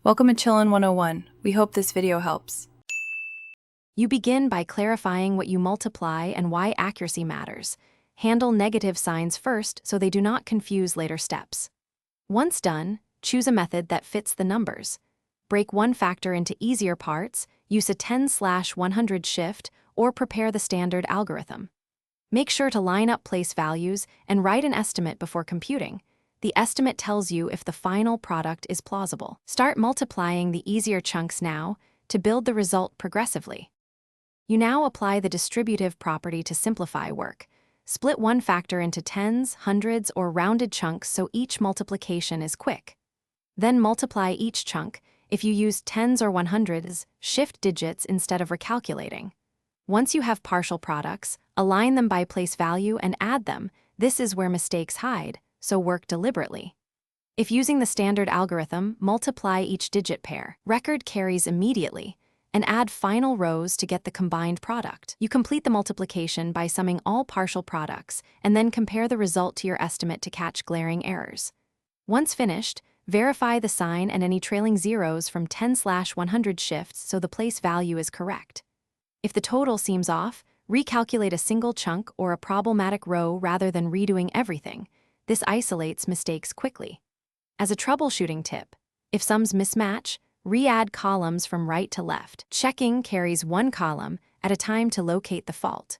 Welcome to Chillin' 101. We hope this video helps. You begin by clarifying what you multiply and why accuracy matters. Handle negative signs first so they do not confuse later steps. Once done, choose a method that fits the numbers. Break one factor into easier parts, use a 10/100 shift, or prepare the standard algorithm. Make sure to line up place values and write an estimate before computing. The estimate tells you if the final product is plausible. Start multiplying the easier chunks now to build the result progressively. You now apply the distributive property to simplify work. Split one factor into tens, hundreds, or rounded chunks so each multiplication is quick. Then multiply each chunk. If you use tens or 100s, shift digits instead of recalculating. Once you have partial products, align them by place value and add them. This is where mistakes hide, so work deliberately. If using the standard algorithm, multiply each digit pair, record carries immediately, and add final rows to get the combined product. You complete the multiplication by summing all partial products and then compare the result to your estimate to catch glaring errors. Once finished, verify the sign and any trailing zeros from 10/100 shifts so the place value is correct. If the total seems off, recalculate a single chunk or a problematic row rather than redoing everything. This isolates mistakes quickly. As a troubleshooting tip, if sums mismatch, re-add columns from right to left. Checking carries one column at a time to locate the fault.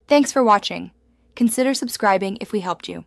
Thanks for watching. Consider subscribing if we helped you.